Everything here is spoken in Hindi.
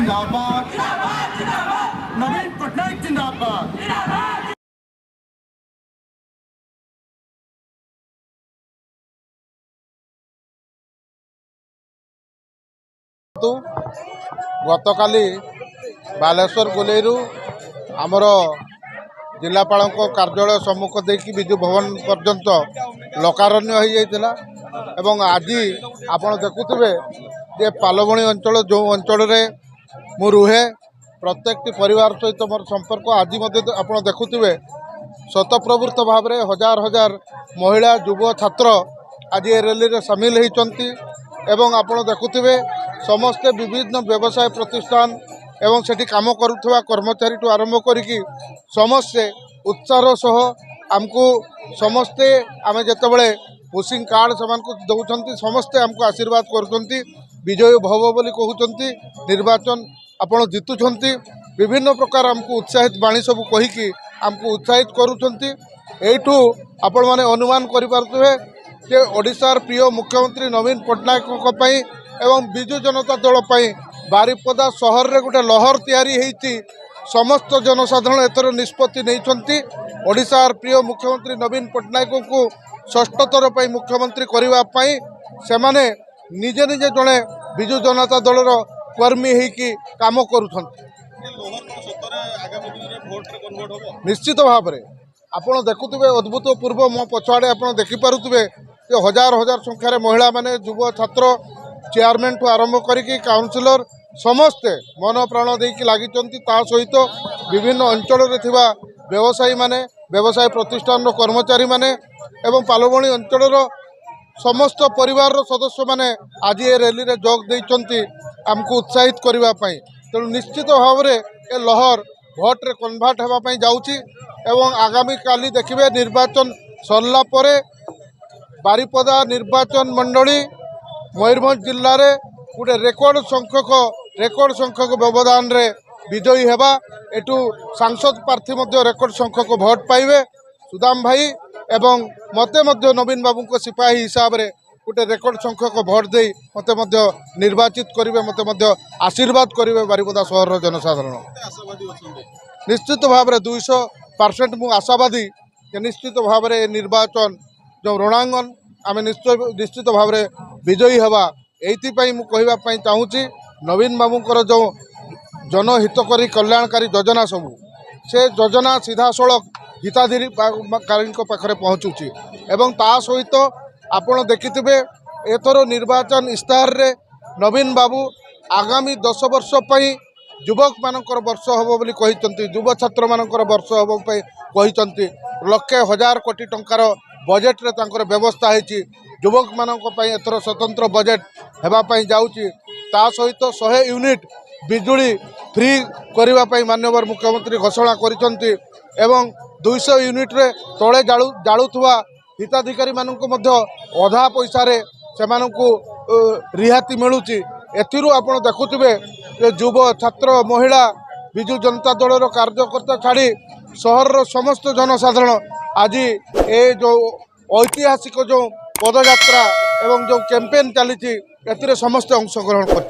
जिंदाबाद नवीन पटनायक जिंदाबाद। गतकाली बालेश्वर गोलेरु आमर जिलापाल कार्यालय सम्मुख देखि विजु भवन पर्यंत लोकारण्य हो जाता एवं आज आप देखुवे जे पालबणी अंचल जो अंचल मु रुहे प्रत्येक परिवार सहित मोर संपर्क आज आप देखुवे स्वतःप्रवृत्त भाव में हजार हजार महिला युव छात्र आज ए रैली रे सामिल होती एवं आप देखुवे समस्ते विभिन्न व्यवसाय प्रतिष्ठान एवं सेठी काम करुवा कर्मचारी ठू आरंभ करिकी समस्ते उत्साह सह आमको समस्ते आम जितेबले पुशिंग कार्ड से दौरान समस्ते आमको आशीर्वाद करुँच विजय भव बोली कहते निर्वाचन आपण जितुंट विभिन्न प्रकार आमको उत्साहित बाणी सब कहीकि आमको उत्साहित करुँच एठू आपण मैंने अनुमान करें जे ओडिशार प्रिय मुख्यमंत्री नवीन पट्टनायक एवं विजु जनता दल बारिपदा सहर रे गोटे लहर तैयारी होती समस्त जनसाधारण एथर निष्पत्ति नहीं ओडिशार प्रिय मुख्यमंत्री नवीन पट्टनायक को षष्ठ थर पर मुख्यमंत्री करने से माने निजे निजे जड़े विजु जनता दल कर्मी होकी काम कर निश्चित भाव में आपड़ देखुवे अद्भुतपूर्व मो पछाड़े आप देखिपे हजार हजार संख्यार महिला माने युव छात्र चेयरमैन ठू आरंभ करिकी काउंसिलर समस्ते मन प्राण देकी लगी सहित विभिन्न अंचल व्यवसायी माने व्यवसाय प्रतिष्ठान कर्मचारी माने एवं पालबणी अंचल समस्त परिवार सदस्य माने आज ए रैली रे जोग देइचंती आमको उत्साहित करने तेणु निश्चित भाव में ए लहर भोट रे कन्वर्ट होगापी जाऊँगी एवं आगामी काली देखिए निर्वाचन सरला परे बारिपदा निर्वाचन मंडली मयूरभंज जिले में गोटे रेकर्ड संख्यक व्यवधान रे विजयी हेबा एटू सांसद प्रार्थी रेकर्ड संख्यक भोट पाइबे सुदाम भाई एवं मते मध्य नवीन बाबू को सिपाही हिसाब रे गोटे रेकर्ड संख्यक भोट दे मते निर्वाचित करेंगे मते आशीर्वाद करेंगे बारिपदा सहर जनसाधारण निश्चित भाव में 200% मु आशावादी निश्चित भाव में निर्वाचन जो रणांगन आम निश्चित भाव में विजयी हवा एपाई मुझे चाहूँगी नवीन बाबूर जो जनहितकारी कल्याणकारी योजना सबू से योजना सीधा सड़क हिताधिकारी पाखे पहुँचुची एवं ता सहित आपण देखिथिबे एथर निर्वाचन इस्ताहार रे नवीन बाबू आगामी 10 वर्ष पई युवक मानकर वर्ष हम बोली कहिसंती युव छात्र मानकर वर्ष हम कहिसंती लक्षे हजार कोटी टंकार बजेट रे तांकर व्यवस्था है युवक मानक पई एथर स्वतंत्र बजेट हेबापई जाउची ता सहित 100 यूनिट बिजुली फ्री करिबा पई माननीय मुख्यमंत्री घोषणा करिसंती एवं 200 यूनिट रे तळे जाळुथुवा हिताधिकारी मानक मध्य अधा पैसा रे सेमानकु रिहाती मिलुची एथिरु आपण देखुथिबे युव छात्र महिला विजु जनता दलर कार्यकर्ता छाड़ी सहर समस्त जनसाधारण आज ए जो ऐतिहासिक जो पदयात्रा एवं जो कैंपेन चली समस्ते अंशग्रहण कर।